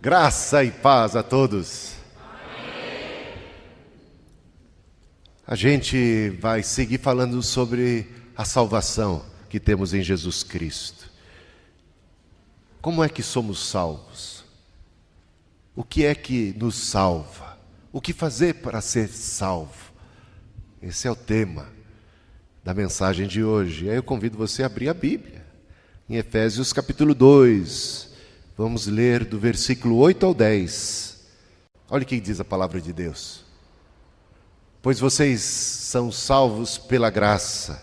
Graça e paz a todos. A gente vai seguir falando sobre a salvação que temos em Jesus Cristo. Como é que somos salvos? O que é que nos salva? O que fazer para ser salvo? Esse é o tema da mensagem de hoje. Aí eu convido você a abrir a Bíblia. Em Efésios capítulo 2, vamos ler do versículo 8 ao 10. Olha o que diz a palavra de Deus. Pois vocês são salvos pela graça,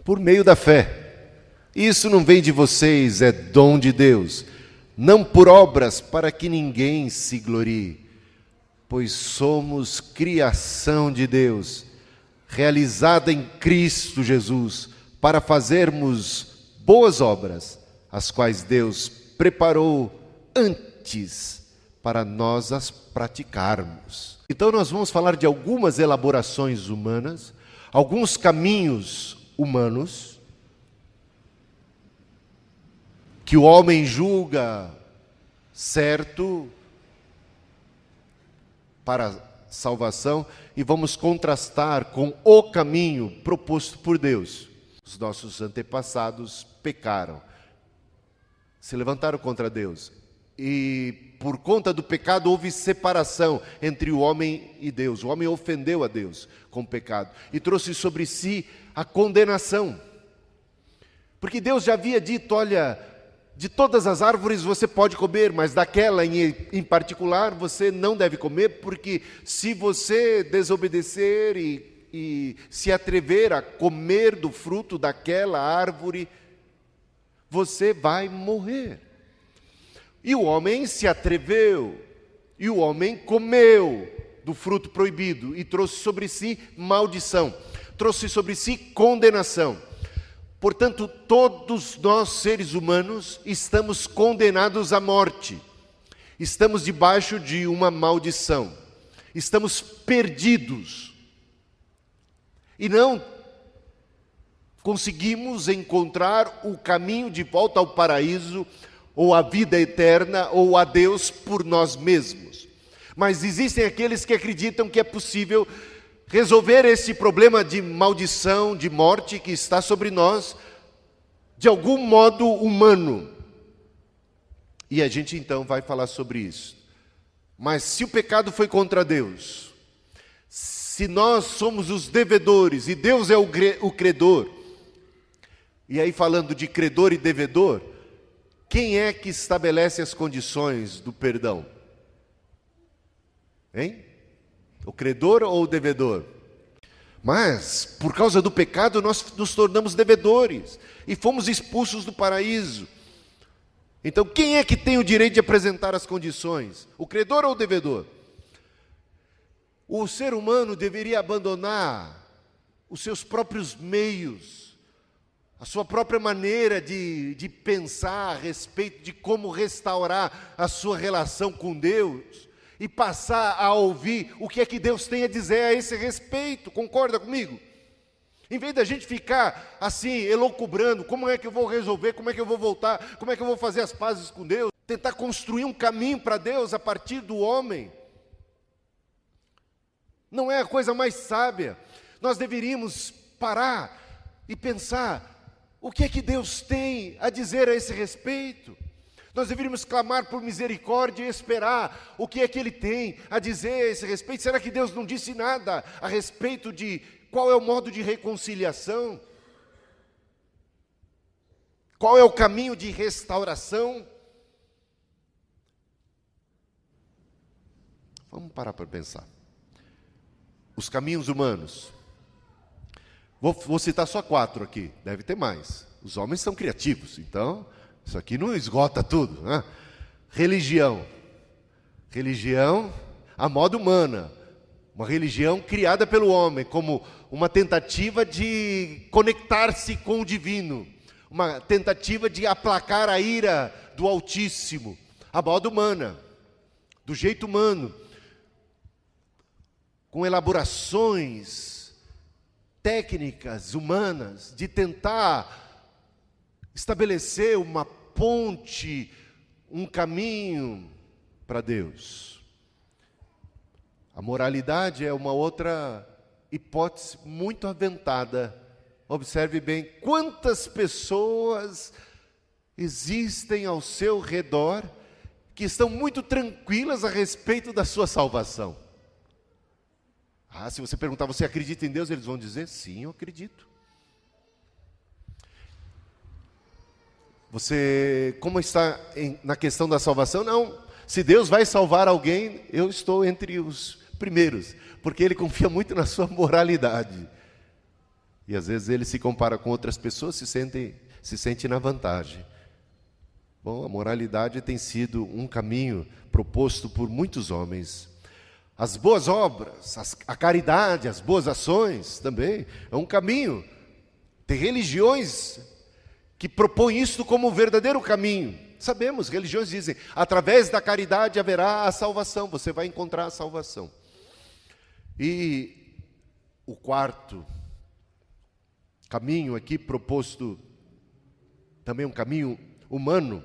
por meio da fé. Isso não vem de vocês, é dom de Deus, não por obras para que ninguém se glorie, pois somos criação de Deus, realizada em Cristo Jesus, para fazermos boas obras, as quais Deus preparou antes para nós as praticarmos. Então nós vamos falar de algumas elaborações humanas, alguns caminhos humanos, que o homem julga certo para a salvação, e vamos contrastar com o caminho proposto por Deus. Os nossos antepassados pecaram, se levantaram contra Deus, e por conta do pecado houve separação entre o homem e Deus. O homem ofendeu a Deus com o pecado e trouxe sobre si a condenação, porque Deus já havia dito: olha, de todas as árvores você pode comer, mas daquela em particular você não deve comer, porque se você desobedecer e se atrever a comer do fruto daquela árvore, você vai morrer. E o homem se atreveu, e o homem comeu do fruto proibido, e trouxe sobre si maldição, trouxe sobre si condenação. Portanto, todos nós, seres humanos, estamos condenados à morte, estamos debaixo de uma maldição, estamos perdidos, e não conseguimos encontrar o caminho de volta ao paraíso, ou à vida eterna, ou a Deus por nós mesmos. Mas existem aqueles que acreditam que é possível resolver esse problema de maldição, de morte que está sobre nós, de algum modo humano. E a gente então vai falar sobre isso. Mas se o pecado foi contra Deus, se nós somos os devedores e Deus é o credor, e aí falando de credor e devedor, quem é que estabelece as condições do perdão? Hein? O credor ou o devedor? Mas, por causa do pecado, nós nos tornamos devedores e fomos expulsos do paraíso. Então, quem é que tem o direito de apresentar as condições? O credor ou o devedor? O ser humano deveria abandonar os seus próprios meios, a sua própria maneira de pensar a respeito de como restaurar a sua relação com Deus, e passar a ouvir o que é que Deus tem a dizer a esse respeito. Concorda comigo? Em vez da gente ficar assim, elucubrando, como é que eu vou resolver, como é que eu vou voltar, como é que eu vou fazer as pazes com Deus, tentar construir um caminho para Deus a partir do homem, não é a coisa mais sábia. Nós deveríamos parar e pensar: o que é que Deus tem a dizer a esse respeito? Nós deveríamos clamar por misericórdia e esperar o que é que Ele tem a dizer a esse respeito. Será que Deus não disse nada a respeito de qual é o modo de reconciliação? Qual é o caminho de restauração? Vamos parar para pensar. Os caminhos humanos. Vou citar só 4 aqui, deve ter mais. Os homens são criativos, então isso aqui não esgota tudo, né? Religião, à moda humana, uma religião criada pelo homem como uma tentativa de conectar-se com o divino, uma tentativa de aplacar a ira do Altíssimo, à moda humana, do jeito humano, com elaborações técnicas humanas de tentar estabelecer uma ponte, um caminho para Deus. A moralidade é uma outra hipótese muito aventada. Observe bem quantas pessoas existem ao seu redor que estão muito tranquilas a respeito da sua salvação. Se você perguntar, você acredita em Deus? Eles vão dizer, sim, eu acredito. Você, como está na questão da salvação? Não, se Deus vai salvar alguém, eu estou entre os primeiros, porque Ele confia muito na sua moralidade. E às vezes Ele se compara com outras pessoas, se sente na vantagem. Bom, a moralidade tem sido um caminho proposto por muitos homens. As boas obras, a caridade, as boas ações também é um caminho. Tem religiões que propõem isto como o verdadeiro caminho. Sabemos, religiões dizem, através da caridade haverá a salvação, você vai encontrar a salvação. E o quarto caminho aqui proposto, também um caminho humano,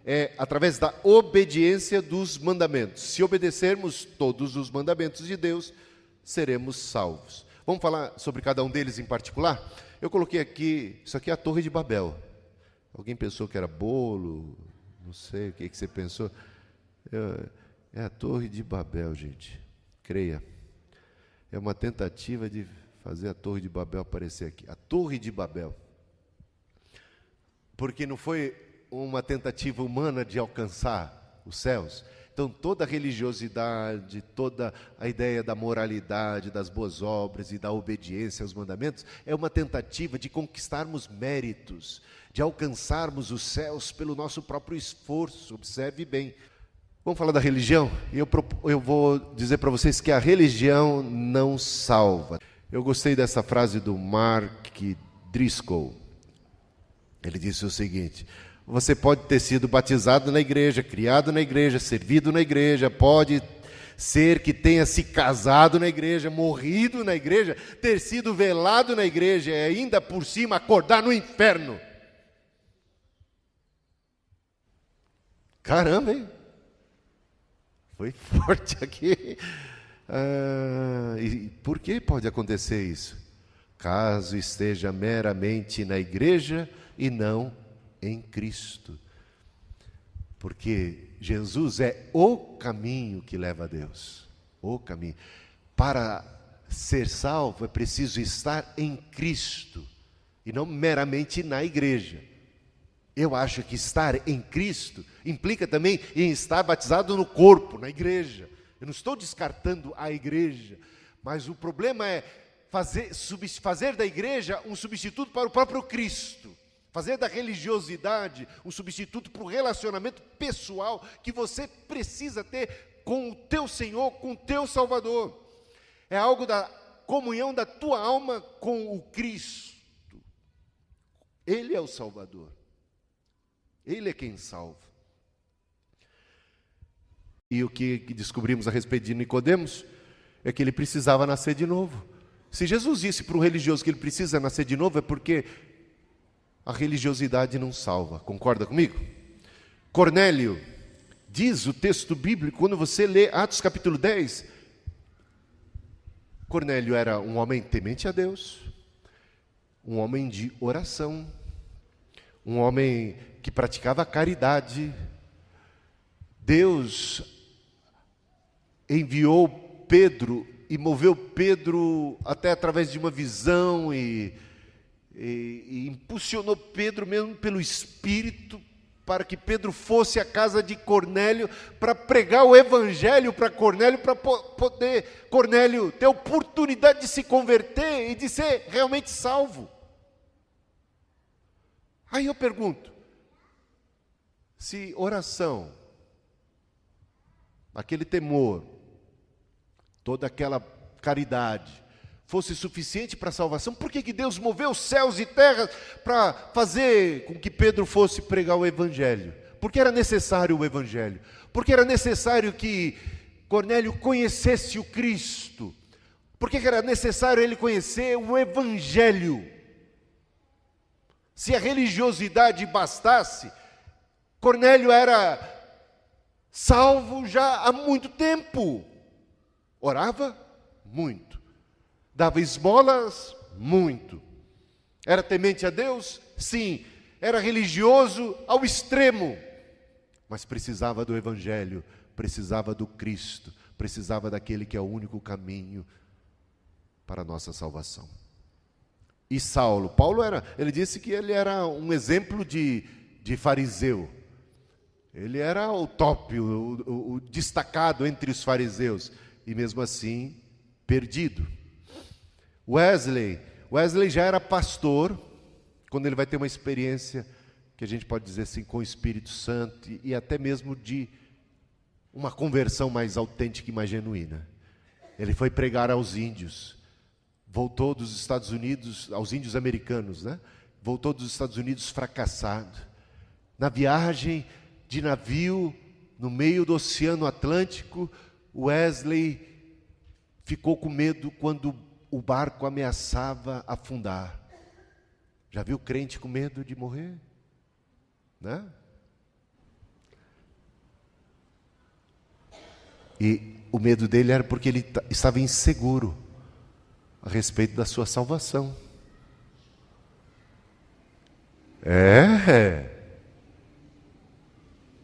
é através da obediência dos mandamentos. Se obedecermos todos os mandamentos de Deus, seremos salvos. Vamos falar sobre cada um deles em particular? Eu coloquei aqui, isso aqui é a Torre de Babel. Alguém pensou que era bolo? Não sei o que você pensou. É a Torre de Babel, gente. Creia. É uma tentativa de fazer a Torre de Babel aparecer aqui. A Torre de Babel. Porque não foi uma tentativa humana de alcançar os céus. Então toda a religiosidade, toda a ideia da moralidade, das boas obras e da obediência aos mandamentos é uma tentativa de conquistarmos méritos, de alcançarmos os céus pelo nosso próprio esforço. Observe bem. Vamos falar da religião? Eu vou dizer para vocês que a religião não salva. Eu gostei dessa frase do Mark Driscoll. Ele disse o seguinte: você pode ter sido batizado na igreja, criado na igreja, servido na igreja, pode ser que tenha se casado na igreja, morrido na igreja, ter sido velado na igreja e ainda por cima acordar no inferno. Caramba, hein? Foi forte aqui. E por que pode acontecer isso? Caso esteja meramente na igreja e não em Cristo. Porque Jesus é o caminho que leva a Deus. O caminho. Para ser salvo é preciso estar em Cristo e não meramente na igreja. Eu acho que estar em Cristo implica também em estar batizado no corpo, na igreja. Eu não estou descartando a igreja, mas o problema é fazer da igreja um substituto para o próprio Cristo. Fazer da religiosidade um substituto para o relacionamento pessoal que você precisa ter com o teu Senhor, com o teu Salvador. É algo da comunhão da tua alma com o Cristo. Ele é o Salvador. Ele é quem salva. E o que descobrimos a respeito de Nicodemos é que ele precisava nascer de novo. Se Jesus disse para um religioso que ele precisa nascer de novo, é porque a religiosidade não salva. Concorda comigo? Cornélio, diz o texto bíblico, quando você lê Atos capítulo 10, Cornélio era um homem temente a Deus, um homem de oração, um homem que praticava caridade. Deus enviou Pedro e moveu Pedro até através de uma visão e impulsionou Pedro mesmo pelo Espírito para que Pedro fosse à casa de Cornélio para pregar o Evangelho para Cornélio, para poder Cornélio ter oportunidade de se converter e de ser realmente salvo. Aí eu pergunto, se oração, aquele temor, toda aquela caridade fosse suficiente para a salvação, por que Deus moveu céus e terras para fazer com que Pedro fosse pregar o Evangelho? Porque era necessário o Evangelho, porque era necessário que Cornélio conhecesse o Cristo, porque era necessário ele conhecer o Evangelho. Se a religiosidade bastasse, Cornélio era salvo já há muito tempo. Orava muito. Dava esmolas muito. Era temente a Deus? Sim. Era religioso ao extremo. Mas precisava do Evangelho, precisava do Cristo, precisava daquele que é o único caminho para a nossa salvação. E Paulo ele disse que ele era um exemplo de fariseu. Ele era o top, o destacado entre os fariseus. E mesmo assim, perdido. Wesley já era pastor, quando ele vai ter uma experiência, que a gente pode dizer assim, com o Espírito Santo, e até mesmo de uma conversão mais autêntica e mais genuína. Ele foi pregar aos índios, voltou dos Estados Unidos, aos índios americanos, né? Voltou dos Estados Unidos fracassado. Na viagem de navio, no meio do Oceano Atlântico, Wesley ficou com medo quando o barco ameaçava afundar. Já viu crente com medo de morrer? Né? E o medo dele era porque ele estava inseguro a respeito da sua salvação.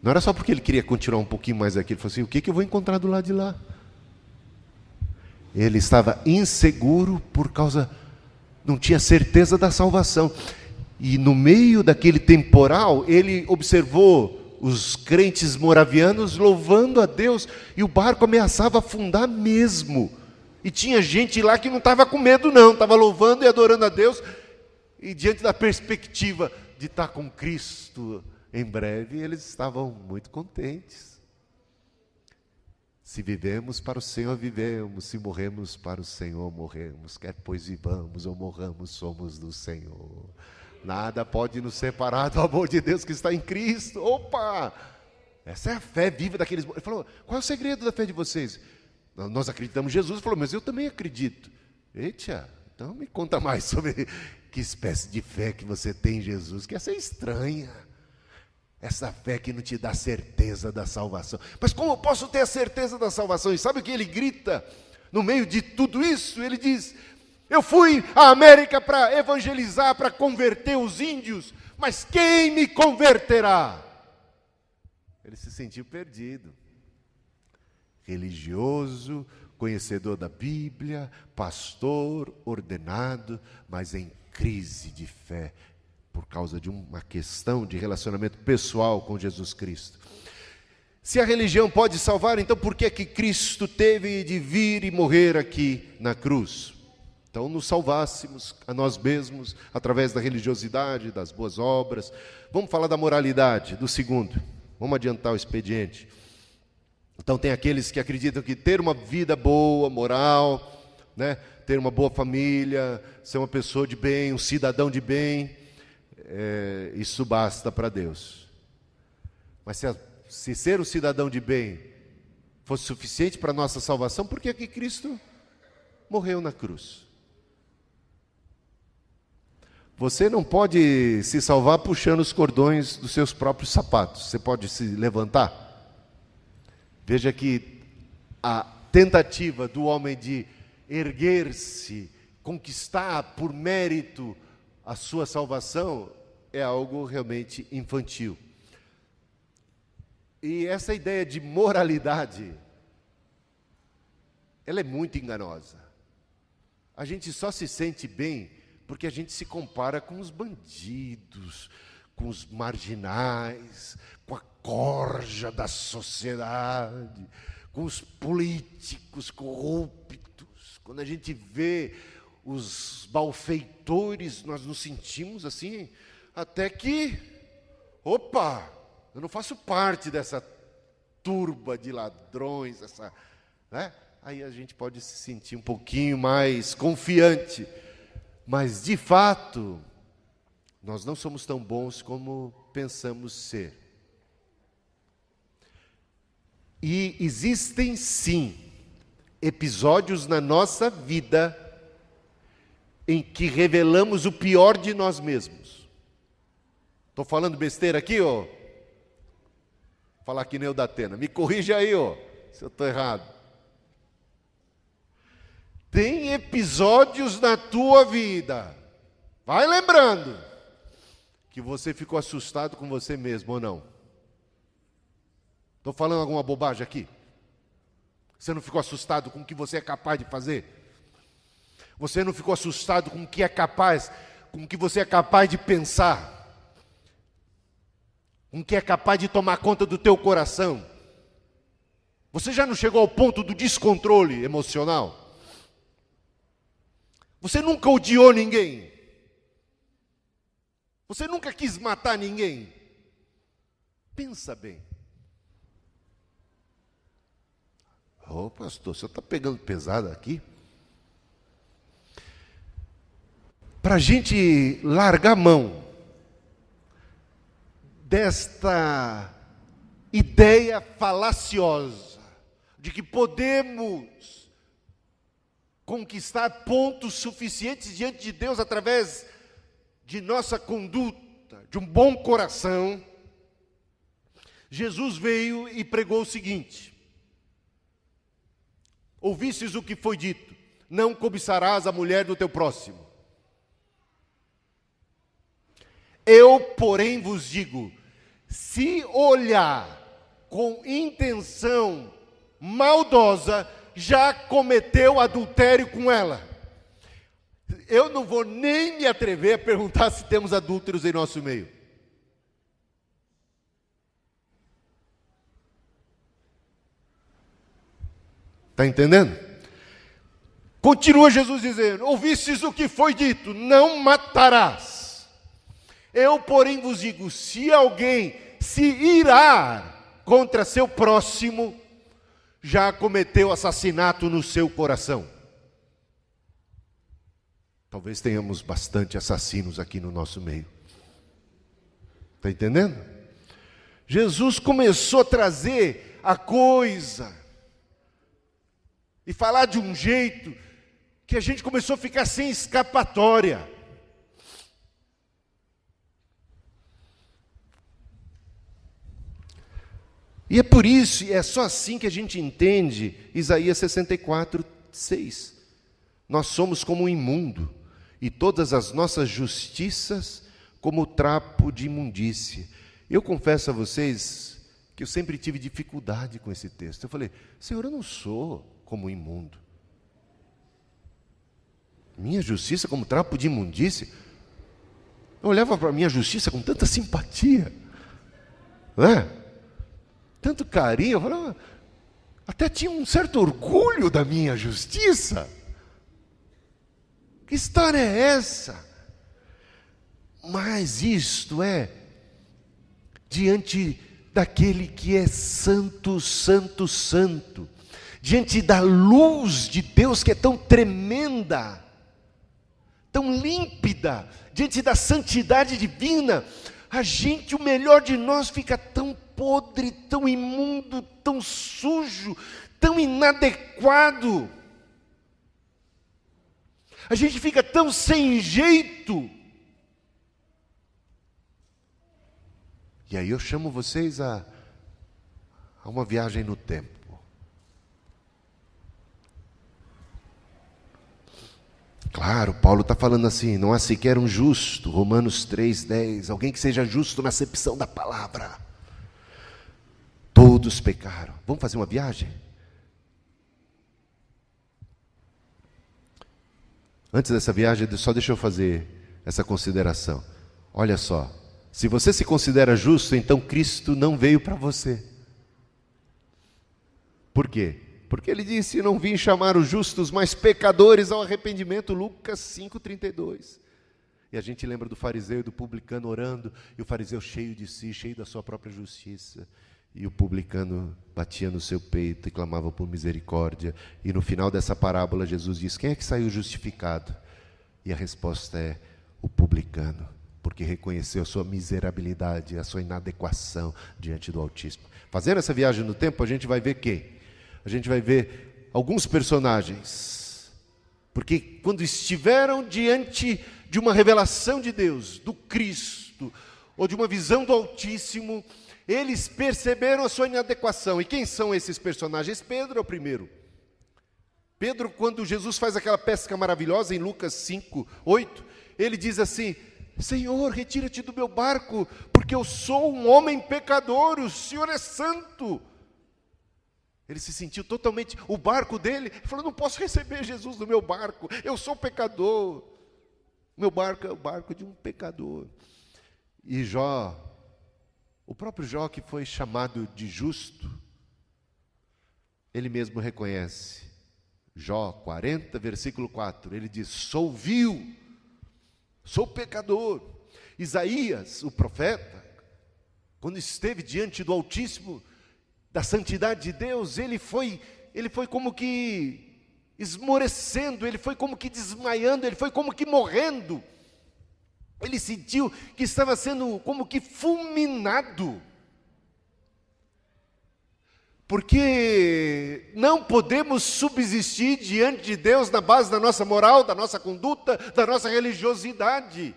Não era só porque ele queria continuar um pouquinho mais aqui. Ele falou assim, o que eu vou encontrar do lado de lá? Ele estava inseguro por causa, não tinha certeza da salvação. E no meio daquele temporal, ele observou os crentes moravianos louvando a Deus, e o barco ameaçava afundar mesmo. E tinha gente lá que não estava com medo não, estava louvando e adorando a Deus, e diante da perspectiva de estar com Cristo em breve, eles estavam muito contentes. Se vivemos para o Senhor, vivemos. Se morremos para o Senhor, morremos. Quer pois vivamos ou morramos, somos do Senhor. Nada pode nos separar do amor de Deus que está em Cristo. Opa! Essa é a fé viva daqueles... Ele falou, qual é o segredo da fé de vocês? Nós acreditamos em Jesus. Ele falou, mas eu também acredito. Eita, então me conta mais sobre que espécie de fé que você tem em Jesus, que essa é estranha. Essa fé que não te dá certeza da salvação. Mas como eu posso ter a certeza da salvação? E sabe o que ele grita? No meio de tudo isso, ele diz, eu fui à América para evangelizar, para converter os índios, mas quem me converterá? Ele se sentiu perdido. Religioso, conhecedor da Bíblia, pastor, ordenado, mas em crise de fé, por causa de uma questão de relacionamento pessoal com Jesus Cristo. Se a religião pode salvar, então por que Cristo teve de vir e morrer aqui na cruz? Então nos salvássemos a nós mesmos, através da religiosidade, das boas obras. Vamos falar da moralidade, do segundo. Vamos adiantar o expediente. Então tem aqueles que acreditam que ter uma vida boa, moral, né? Ter uma boa família, ser uma pessoa de bem, um cidadão de bem, isso basta para Deus. Mas se ser um cidadão de bem fosse suficiente para a nossa salvação, por que Cristo morreu na cruz? Você não pode se salvar puxando os cordões dos seus próprios sapatos. Você pode se levantar? Veja que a tentativa do homem de erguer-se, conquistar por mérito a sua salvação, é algo realmente infantil. E essa ideia de moralidade, ela é muito enganosa. A gente só se sente bem porque a gente se compara com os bandidos, com os marginais, com a corja da sociedade, com os políticos corruptos. Quando a gente vê os malfeitores, nós nos sentimos assim, até que, opa, eu não faço parte dessa turba de ladrões, né? Aí a gente pode se sentir um pouquinho mais confiante. Mas, de fato, nós não somos tão bons como pensamos ser. E existem, sim, episódios na nossa vida em que revelamos o pior de nós mesmos. Estou falando besteira aqui, ó? falar que nem o da Atena. Me corrige aí, ó, se eu estou errado. Tem episódios na tua vida, vai lembrando, que você ficou assustado com você mesmo ou não? Estou falando alguma bobagem aqui? Você não ficou assustado com o que você é capaz de fazer? Você não ficou assustado com o que é capaz, com o que você é capaz de pensar? Com o que é capaz de tomar conta do teu coração? Você já não chegou ao ponto do descontrole emocional? Você nunca odiou ninguém? Você nunca quis matar ninguém? Pensa bem. Ô pastor, você está pegando pesado aqui? Para a gente largar a mão desta ideia falaciosa de que podemos conquistar pontos suficientes diante de Deus através de nossa conduta, de um bom coração, Jesus veio e pregou o seguinte: ouvistes o que foi dito, não cobiçarás a mulher do teu próximo. Eu, porém, vos digo, se olhar com intenção maldosa, já cometeu adultério com ela. Eu não vou nem me atrever a perguntar se temos adúlteros em nosso meio. Está entendendo? Continua Jesus dizendo: ouvistes o que foi dito, não matarás. Eu, porém, vos digo, se alguém se irar contra seu próximo, já cometeu assassinato no seu coração. Talvez tenhamos bastante assassinos aqui no nosso meio. Está entendendo? Jesus começou a trazer a coisa e falar de um jeito que a gente começou a ficar sem escapatória. E é por isso, e é só assim que a gente entende Isaías 64, 6. Nós somos como um imundo, e todas as nossas justiças como trapo de imundície. Eu confesso a vocês que eu sempre tive dificuldade com esse texto. Eu falei: Senhor, eu não sou como um imundo. Minha justiça como trapo de imundície? Eu olhava para a minha justiça com tanta simpatia, não é? Tanto carinho, eu falava, até tinha um certo orgulho da minha justiça. Que história é essa? Mas isto é diante daquele que é santo, santo, santo, diante da luz de Deus que é tão tremenda, tão límpida, diante da santidade divina, a gente, o melhor de nós, fica tão podre, tão imundo, tão sujo, tão inadequado. A gente fica tão sem jeito. E aí eu chamo vocês a uma viagem no tempo. Claro, Paulo está falando assim: não há sequer um justo, Romanos 3:10, alguém que seja justo na acepção da palavra. Todos pecaram. Vamos fazer uma viagem? Antes dessa viagem, só deixa eu fazer essa consideração. Olha só, se você se considera justo, então Cristo não veio para você. Por quê? Porque ele disse: não vim chamar os justos, mas pecadores ao arrependimento, Lucas 5:32. E a gente lembra do fariseu e do publicano orando, e o fariseu cheio de si, cheio da sua própria justiça, e o publicano batia no seu peito e clamava por misericórdia. E no final dessa parábola Jesus diz: quem é que saiu justificado? E a resposta é: o publicano, porque reconheceu a sua miserabilidade, a sua inadequação diante do Altíssimo. Fazendo essa viagem no tempo, a gente vai ver quem? A gente vai ver alguns personagens, porque quando estiveram diante de uma revelação de Deus, do Cristo, ou de uma visão do Altíssimo, Eles perceberam a sua inadequação. E quem são esses personagens? Pedro é o primeiro. Pedro, quando Jesus faz aquela pesca maravilhosa em Lucas 5:8, ele diz assim: Senhor, retira-te do meu barco, porque eu sou um homem pecador, o Senhor é santo. Ele se sentiu totalmente, o barco dele, ele falou: não posso receber Jesus no meu barco, eu sou pecador. Meu barco é o barco de um pecador. E Jó, o próprio Jó, que foi chamado de justo, ele mesmo reconhece. Jó 40, versículo 4, ele diz: sou vil, sou pecador. Isaías, o profeta, quando esteve diante do Altíssimo, da santidade de Deus, ele foi como que esmorecendo, ele foi como que desmaiando, ele foi como que morrendo. Ele sentiu que estava sendo como que fulminado. Porque não podemos subsistir diante de Deus na base da nossa moral, da nossa conduta, da nossa religiosidade.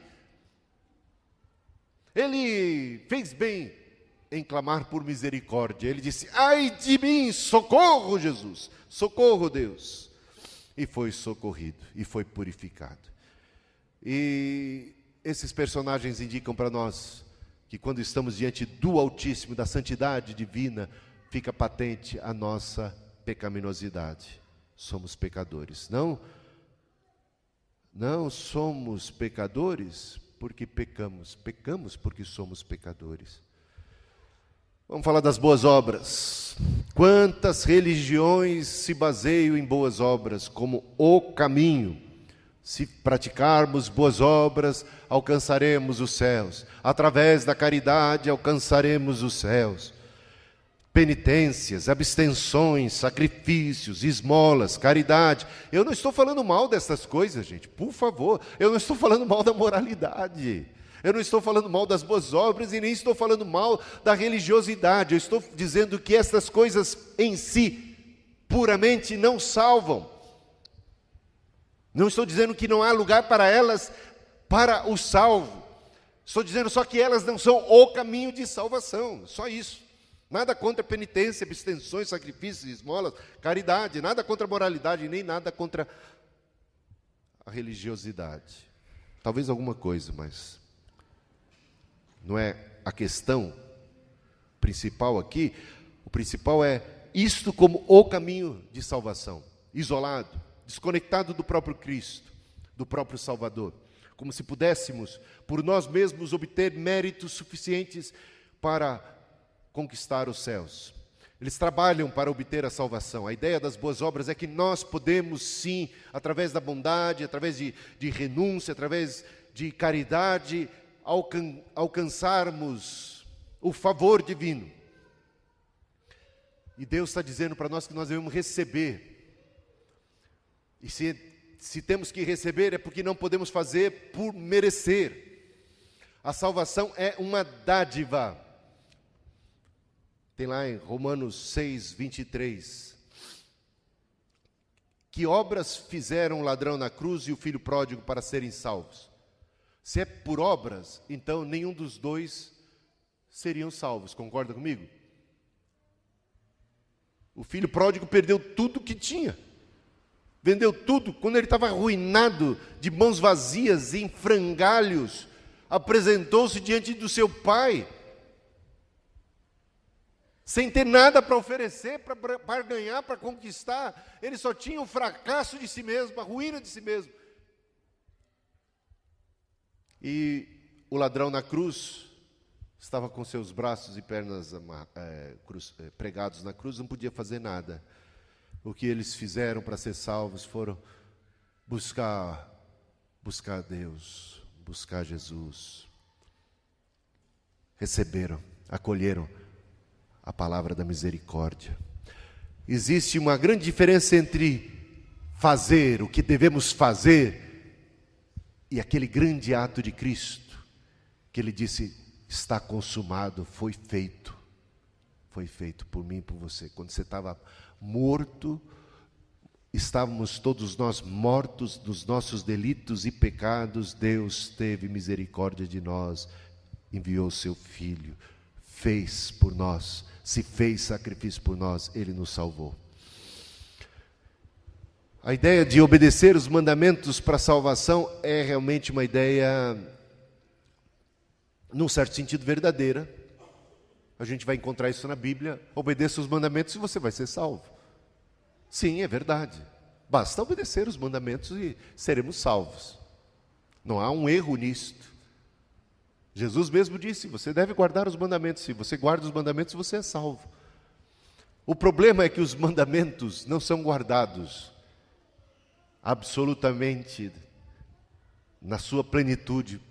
Ele fez bem em clamar por misericórdia. Ele disse: ai de mim, socorro Jesus, socorro Deus. E foi socorrido, e foi purificado. E esses personagens indicam para nós que quando estamos diante do Altíssimo, da santidade divina, fica patente a nossa pecaminosidade. Somos pecadores. Não somos pecadores porque pecamos. Pecamos porque somos pecadores. Vamos falar das boas obras. Quantas religiões se baseiam em boas obras como o caminho? Se praticarmos boas obras, alcançaremos os céus. Através da caridade, alcançaremos os céus. Penitências, abstenções, sacrifícios, esmolas, caridade. Eu não estou falando mal dessas coisas, gente, por favor. Eu não estou falando mal da moralidade. Eu não estou falando mal das boas obras e nem estou falando mal da religiosidade. Eu estou dizendo que essas coisas em si, puramente, não salvam. Não estou dizendo que não há lugar para elas, para o salvo. Estou dizendo só que elas não são o caminho de salvação, só isso. Nada contra penitência, abstenções, sacrifícios, esmolas, caridade. Nada contra a moralidade, nem nada contra a religiosidade. Talvez alguma coisa, mas não é a questão principal aqui. O principal é isto como o caminho de salvação. Isolado, desconectado do próprio Cristo, do próprio Salvador. Como se pudéssemos, por nós mesmos, obter méritos suficientes para conquistar os céus. Eles trabalham para obter a salvação. A ideia das boas obras é que nós podemos sim, através da bondade, através de renúncia, através de caridade, alcançarmos o favor divino. E Deus está dizendo para nós que nós devemos receber. E se temos que receber é porque não podemos fazer por merecer. A salvação é uma dádiva. Tem lá em Romanos 6, 23. Que obras fizeram o ladrão na cruz e o filho pródigo para serem salvos? Se é por obras, então nenhum dos dois seriam salvos. Concorda comigo? O filho pródigo perdeu tudo que tinha. Vendeu tudo. Quando ele estava arruinado, de mãos vazias, em frangalhos, apresentou-se diante do seu pai, sem ter nada para oferecer, para ganhar, para conquistar. Ele só tinha o fracasso de si mesmo, a ruína de si mesmo. E o ladrão na cruz estava com seus braços e pernas pregados na cruz, não podia fazer nada. O que eles fizeram para ser salvos foram buscar Deus, buscar Jesus. Receberam, acolheram a palavra da misericórdia. Existe uma grande diferença entre fazer o que devemos fazer e aquele grande ato de Cristo, que Ele disse: está consumado, foi feito por mim e por você. Quando você estava morto, estávamos todos nós mortos dos nossos delitos e pecados. Deus teve misericórdia de nós, enviou seu Filho, fez por nós, se fez sacrifício por nós, Ele nos salvou. A ideia de obedecer os mandamentos para a salvação é realmente uma ideia, num certo sentido, verdadeira. A gente vai encontrar isso na Bíblia. Obedeça os mandamentos e você vai ser salvo. Sim, é verdade. Basta obedecer os mandamentos e seremos salvos. Não há um erro nisto. Jesus mesmo disse, você deve guardar os mandamentos. Se você guarda os mandamentos, você é salvo. O problema é que os mandamentos não são guardados absolutamente na sua plenitude.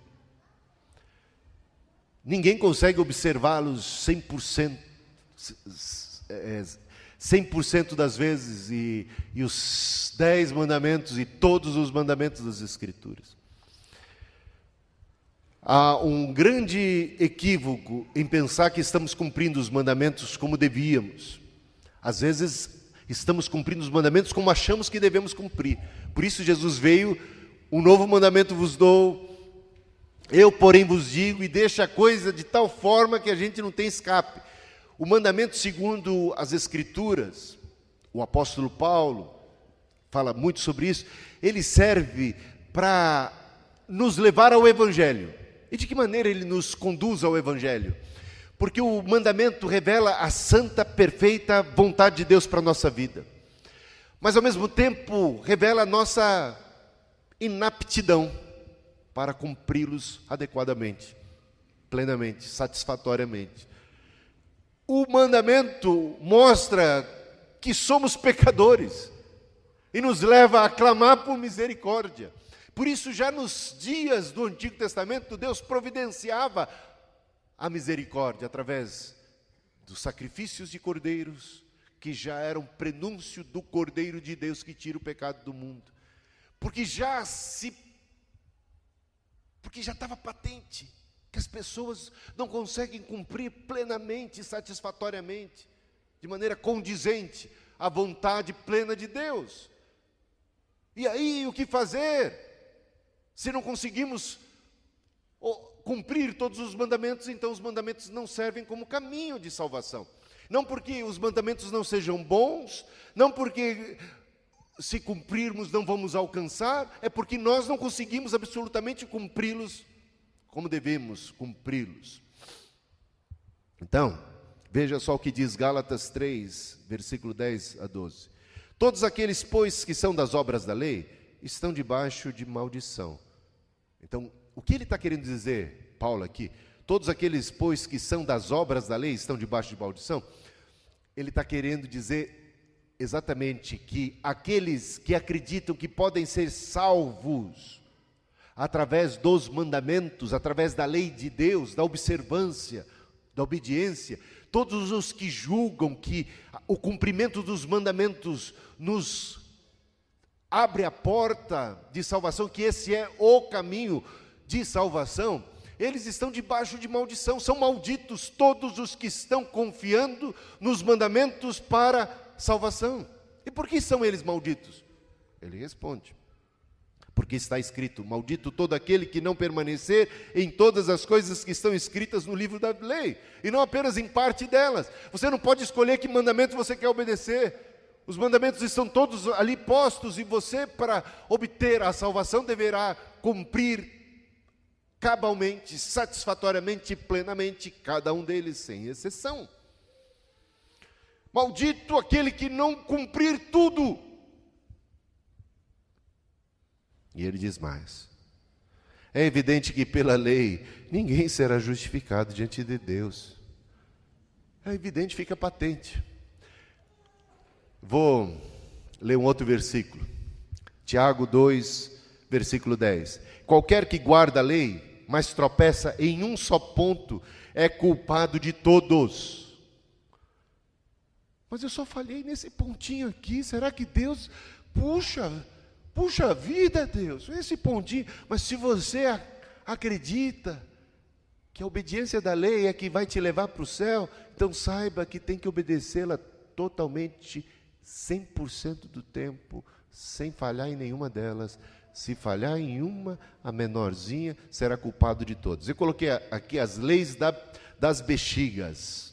Ninguém consegue observá-los 100% das vezes e os 10 mandamentos e todos os mandamentos das Escrituras. Há um grande equívoco em pensar que estamos cumprindo os mandamentos como devíamos. Às vezes estamos cumprindo os mandamentos como achamos que devemos cumprir. Por isso Jesus veio, um novo mandamento vos dou, eu porém vos digo, e deixa a coisa de tal forma que a gente não tem escape. O mandamento segundo as Escrituras, o apóstolo Paulo fala muito sobre isso, ele serve para nos levar ao Evangelho. E de que maneira ele nos conduz ao Evangelho? Porque o mandamento revela a santa, perfeita vontade de Deus para a nossa vida. Mas ao mesmo tempo revela a nossa inaptidão para cumpri-los adequadamente, plenamente, satisfatoriamente. O mandamento mostra que somos pecadores e nos leva a clamar por misericórdia. Por isso, já nos dias do Antigo Testamento, Deus providenciava a misericórdia através dos sacrifícios de cordeiros, que já eram prenúncio do Cordeiro de Deus que tira o pecado do mundo. Porque já estava patente que as pessoas não conseguem cumprir plenamente, satisfatoriamente, de maneira condizente, a vontade plena de Deus. E aí, o que fazer? Se não conseguimos cumprir todos os mandamentos, então os mandamentos não servem como caminho de salvação. Não porque os mandamentos não sejam bons, não porque se cumprirmos não vamos alcançar, é porque nós não conseguimos absolutamente cumpri-los como devemos cumpri-los. Então, veja só o que diz Gálatas 3, versículo 10 a 12. Todos aqueles, pois, que são das obras da lei, estão debaixo de maldição. Então, o que ele está querendo dizer, Paulo, aqui? Todos aqueles, pois, que são das obras da lei, estão debaixo de maldição? Ele está querendo dizer exatamente que aqueles que acreditam que podem ser salvos através dos mandamentos, através da lei de Deus, da observância, da obediência, todos os que julgam que o cumprimento dos mandamentos nos abre a porta de salvação, que esse é o caminho de salvação, eles estão debaixo de maldição, são malditos todos os que estão confiando nos mandamentos para salvação. E por que são eles malditos? Ele responde, porque está escrito, maldito todo aquele que não permanecer em todas as coisas que estão escritas no livro da lei, e não apenas em parte delas. Você não pode escolher que mandamento você quer obedecer. Os mandamentos estão todos ali postos, e você, para obter a salvação, deverá cumprir cabalmente, satisfatoriamente, plenamente, cada um deles, sem exceção. Maldito aquele que não cumprir tudo. E ele diz mais. É evidente que pela lei ninguém será justificado diante de Deus. É evidente, fica patente. Vou ler um outro versículo. Tiago 2, versículo 10. Qualquer que guarda a lei, mas tropeça em um só ponto, é culpado de todos. Mas eu só falhei nesse pontinho aqui. Será que Deus... Puxa vida, Deus, esse pontinho. Mas se você acredita que a obediência da lei é que vai te levar para o céu, então saiba que tem que obedecê-la totalmente, 100% do tempo, sem falhar em nenhuma delas. Se falhar em uma, a menorzinha, será culpado de todos. Eu coloquei aqui as leis das bexigas.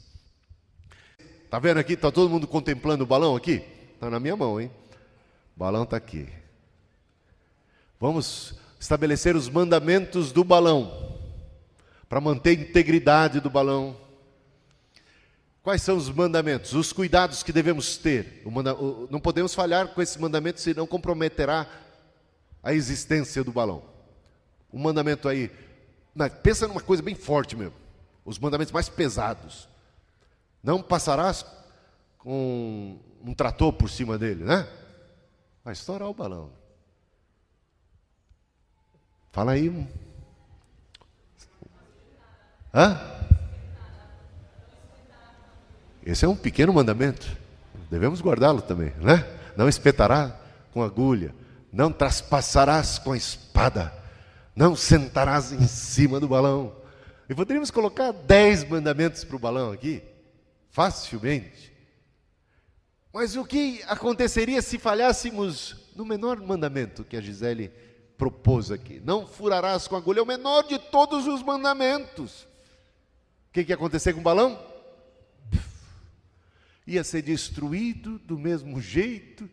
Está vendo aqui? Está todo mundo contemplando o balão aqui? Está na minha mão, hein? O balão está aqui. Vamos estabelecer os mandamentos do balão, para manter a integridade do balão. Quais são os mandamentos? Os cuidados que devemos ter. Não podemos falhar com esses mandamentos, senão comprometerá a existência do balão. Um mandamento aí, pensa numa coisa bem forte mesmo, os mandamentos mais pesados. Não passarás com um trator por cima dele, né? Vai estourar o balão. Fala aí. Hã? Esse é um pequeno mandamento. Devemos guardá-lo também, né? Não espetará com agulha, não traspassarás com a espada, não sentarás em cima do balão. E poderíamos colocar 10 mandamentos para o balão aqui, facilmente. Mas o que aconteceria se falhássemos no menor mandamento que a Gisele propôs aqui? Não furarás com agulha, é o menor de todos os mandamentos. O que ia acontecer com o balão? Ia ser destruído do mesmo jeito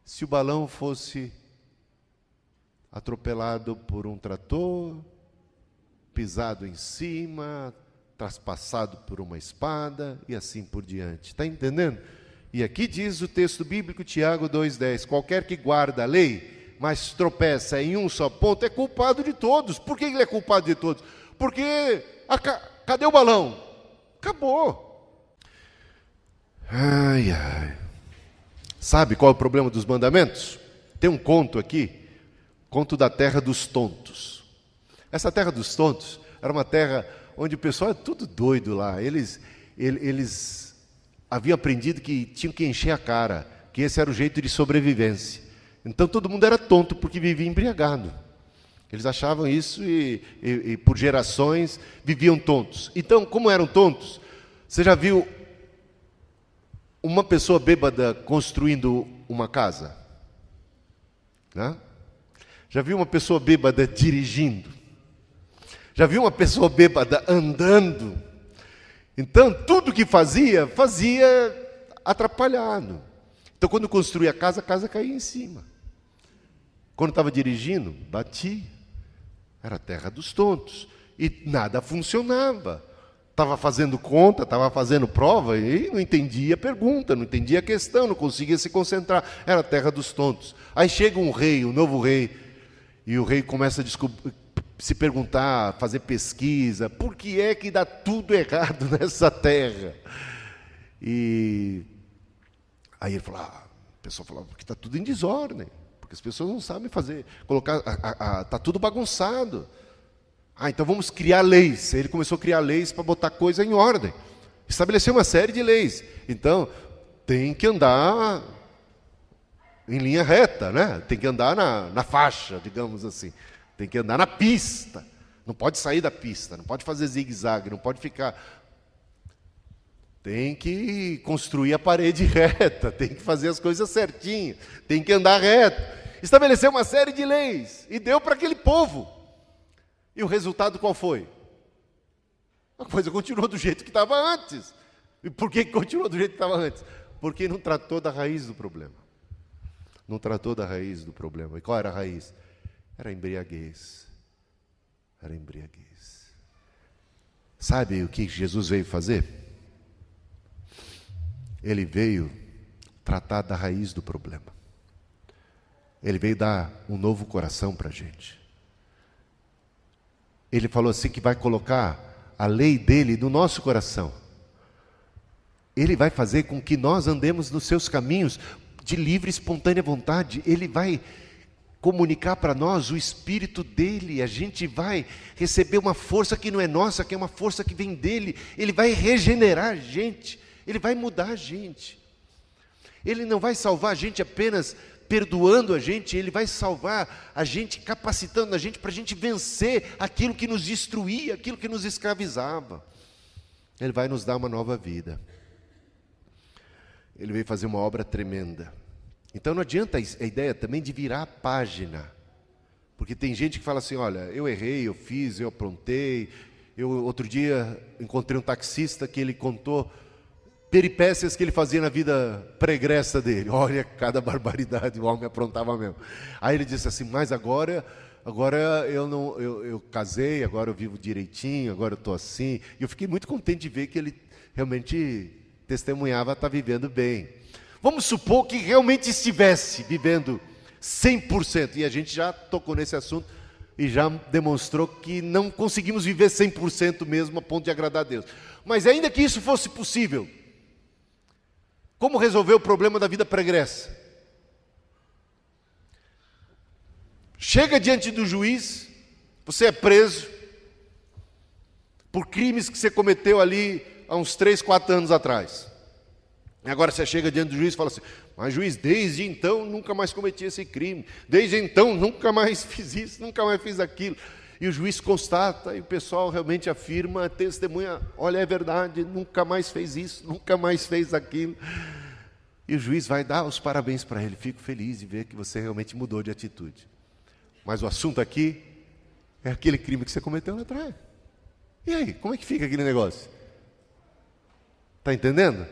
se o balão fosse atropelado por um trator, pisado em cima, traspassado por uma espada e assim por diante. Está entendendo? E aqui diz o texto bíblico, Tiago 2,10, qualquer que guarda a lei, mas tropeça em um só ponto, é culpado de todos. Por que ele é culpado de todos? Porque, cadê o balão? Acabou. Ai, ai. Sabe qual é o problema dos mandamentos? Tem um conto aqui, conto da terra dos tontos. Essa terra dos tontos era uma terra onde o pessoal era tudo doido lá. Eles haviam aprendido que tinham que encher a cara, que esse era o jeito de sobrevivência. Então todo mundo era tonto porque vivia embriagado. Eles achavam isso e por gerações viviam tontos. Então, como eram tontos, você já viu uma pessoa bêbada construindo uma casa? Né? Já viu uma pessoa bêbada dirigindo? Já viu uma pessoa bêbada andando? Então, tudo que fazia atrapalhado. Então, quando construía a casa caía em cima. Quando estava dirigindo, batia. Era a terra dos tontos. E nada funcionava. Estava fazendo conta, estava fazendo prova e não entendia a pergunta, não entendia a questão, não conseguia se concentrar. Era a terra dos tontos. Aí chega um rei, um novo rei, e o rei começa a se perguntar, fazer pesquisa, por que é que dá tudo errado nessa terra? E aí ele falou, a pessoa falava, porque está tudo em desordem, porque as pessoas não sabem fazer, está tudo bagunçado. Então vamos criar leis. Ele começou a criar leis para botar coisa em ordem. Estabeleceu uma série de leis. Então, tem que andar em linha reta, né? Tem que andar na faixa, digamos assim. Tem que andar na pista. Não pode sair da pista, não pode fazer zigue-zague, não pode ficar... Tem que construir a parede reta, tem que fazer as coisas certinho, tem que andar reto. Estabeleceu uma série de leis e deu para aquele povo. E o resultado qual foi? A coisa continuou do jeito que estava antes. E por que continuou do jeito que estava antes? Porque não tratou da raiz do problema. Não tratou da raiz do problema. E qual era a raiz? Era a embriaguez. Era a embriaguez. Sabe o que Jesus veio fazer? Ele veio tratar da raiz do problema. Ele veio dar um novo coração para a gente. Ele falou assim que vai colocar a lei dele no nosso coração. Ele vai fazer com que nós andemos nos seus caminhos de livre e espontânea vontade. Ele vai comunicar para nós o Espírito dele. A gente vai receber uma força que não é nossa, que é uma força que vem dele. Ele vai regenerar a gente. Ele vai mudar a gente. Ele não vai salvar a gente apenas perdoando a gente, ele vai salvar a gente, capacitando a gente para a gente vencer aquilo que nos destruía, aquilo que nos escravizava. Ele vai nos dar uma nova vida. Ele veio fazer uma obra tremenda. Então não adianta a ideia também de virar a página. Porque tem gente que fala assim, olha, eu errei, eu fiz, eu aprontei, Eu, outro dia, encontrei um taxista que ele contou peripécias que ele fazia na vida pregressa dele. Olha, cada barbaridade, o homem aprontava mesmo. Aí ele disse assim, mas agora eu casei, agora eu vivo direitinho, agora eu estou assim. E eu fiquei muito contente de ver que ele realmente testemunhava estar vivendo bem. Vamos supor que realmente estivesse vivendo 100%, e a gente já tocou nesse assunto e já demonstrou que não conseguimos viver 100% mesmo a ponto de agradar a Deus. Mas ainda que isso fosse possível, como resolver o problema da vida pregressa? Chega diante do juiz, você é preso por crimes que você cometeu ali há uns 3, 4 anos atrás. E agora você chega diante do juiz e fala assim, mas juiz, desde então nunca mais cometi esse crime, desde então nunca mais fiz isso, nunca mais fiz aquilo. E o juiz constata, e o pessoal realmente afirma, testemunha, olha, é verdade, nunca mais fez isso, nunca mais fez aquilo. E o juiz vai dar os parabéns para ele, fico feliz de ver que você realmente mudou de atitude. Mas o assunto aqui é aquele crime que você cometeu lá atrás. E aí, como é que fica aquele negócio? Está entendendo?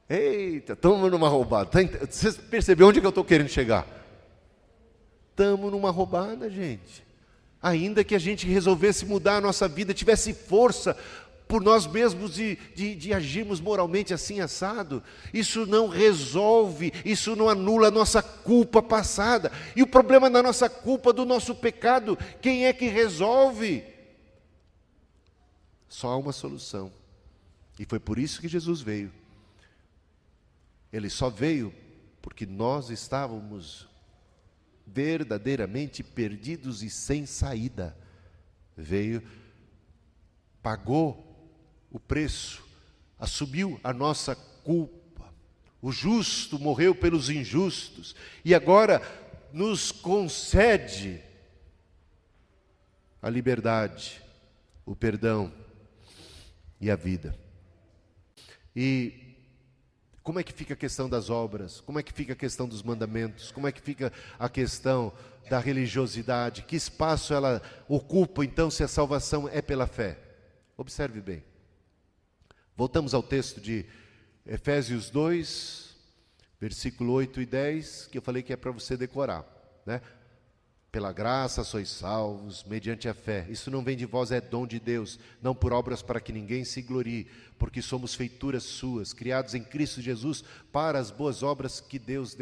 Eita, estamos numa roubada. Você percebeu onde que eu estou querendo chegar? Estamos numa roubada, gente. Ainda que a gente resolvesse mudar a nossa vida, tivesse força por nós mesmos de agirmos moralmente assim assado, isso não resolve, isso não anula a nossa culpa passada. E o problema da nossa culpa, do nosso pecado, quem é que resolve? Só há uma solução. E foi por isso que Jesus veio. Ele só veio porque nós estávamos verdadeiramente perdidos e sem saída. Veio, pagou o preço, assumiu a nossa culpa. O justo morreu pelos injustos e agora nos concede a liberdade, o perdão e a vida. E como é que fica a questão das obras? Como é que fica a questão dos mandamentos? Como é que fica a questão da religiosidade? Que espaço ela ocupa, então, se a salvação é pela fé? Observe bem. Voltamos ao texto de Efésios 2, versículo 8 e 10, que eu falei que é para você decorar, né? Pela graça sois salvos, mediante a fé. Isso não vem de vós, é dom de Deus, não por obras para que ninguém se glorie, porque somos feituras suas, criados em Cristo Jesus para as boas obras que Deus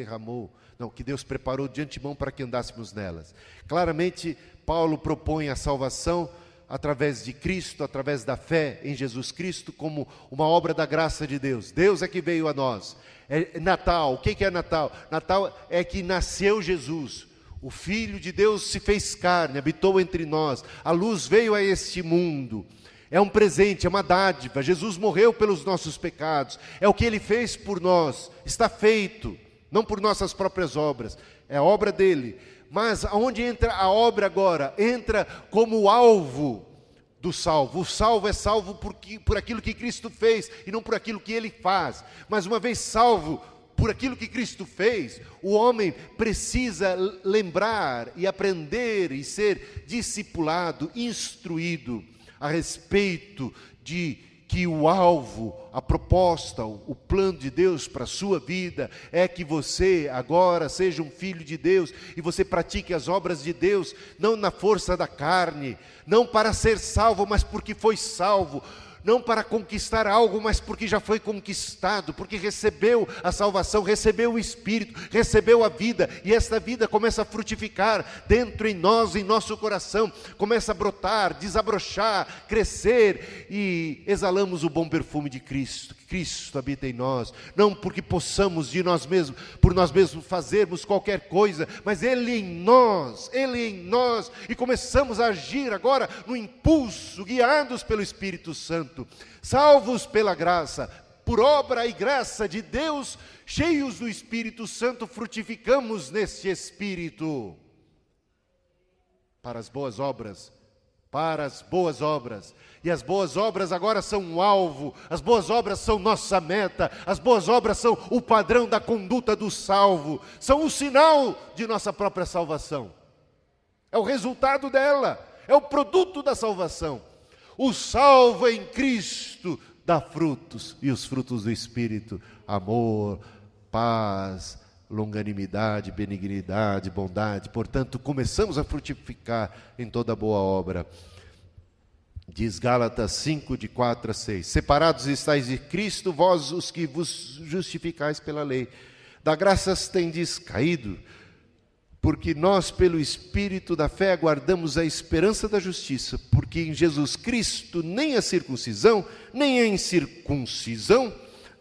que Deus preparou de antemão para que andássemos nelas. Claramente, Paulo propõe a salvação através de Cristo, através da fé em Jesus Cristo, como uma obra da graça de Deus. Deus é que veio a nós. É Natal. O que é Natal? Natal é que nasceu Jesus. O Filho de Deus se fez carne, habitou entre nós, a luz veio a este mundo, é um presente, é uma dádiva. Jesus morreu pelos nossos pecados, é o que Ele fez por nós, está feito, não por nossas próprias obras, é a obra dEle. Mas aonde entra a obra agora? Entra como alvo do salvo. O salvo é salvo por aquilo que Cristo fez e não por aquilo que Ele faz. Mas uma vez salvo por aquilo que Cristo fez, o homem precisa lembrar e aprender e ser discipulado, instruído a respeito de que o alvo, a proposta, o plano de Deus para a sua vida é que você agora seja um filho de Deus e você pratique as obras de Deus, não na força da carne, não para ser salvo, mas porque foi salvo. Não para conquistar algo, mas porque já foi conquistado, porque recebeu a salvação, recebeu o Espírito, recebeu a vida, e esta vida começa a frutificar dentro em nós, em nosso coração, começa a brotar, desabrochar, crescer, e exalamos o bom perfume de Cristo. Cristo habita em nós, não porque possamos de nós mesmos, por nós mesmos fazermos qualquer coisa, mas Ele em nós, e começamos a agir agora no impulso, guiados pelo Espírito Santo, salvos pela graça, por obra e graça de Deus, cheios do Espírito Santo, frutificamos neste Espírito, para as boas obras, e as boas obras agora são um alvo, as boas obras são nossa meta, as boas obras são o padrão da conduta do salvo, são o sinal de nossa própria salvação, é o resultado dela, é o produto da salvação. O salvo em Cristo dá frutos, e os frutos do Espírito: amor, paz, longanimidade, benignidade, bondade. Portanto, começamos a frutificar em toda boa obra. Diz Gálatas 5, de 4 a 6. Separados estáis de Cristo, vós os que vos justificais pela lei. Da graças tendes caído, porque nós, pelo Espírito da fé, aguardamos a esperança da justiça, porque em Jesus Cristo nem a circuncisão, nem a incircuncisão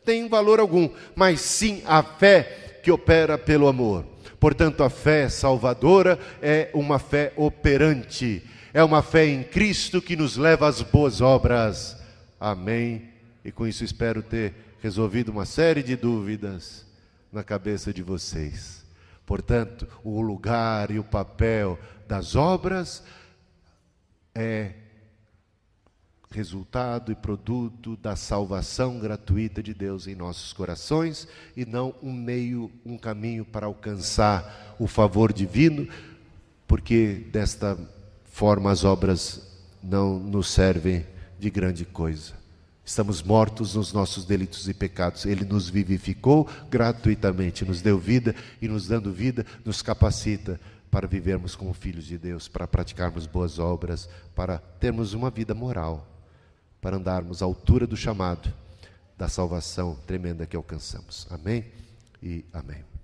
tem valor algum, mas sim a fé que opera pelo amor. Portanto, a fé salvadora é uma fé operante, é uma fé em Cristo que nos leva às boas obras. Amém? E com isso espero ter resolvido uma série de dúvidas na cabeça de vocês. Portanto, o lugar e o papel das obras é resultado e produto da salvação gratuita de Deus em nossos corações, e não um meio, um caminho para alcançar o favor divino, porque desta forma as obras não nos servem de grande coisa. Estamos mortos nos nossos delitos e pecados. Ele nos vivificou gratuitamente, nos deu vida, e nos dando vida, nos capacita para vivermos como filhos de Deus, para praticarmos boas obras, para termos uma vida moral, para andarmos à altura do chamado, da salvação tremenda que alcançamos. Amém e amém.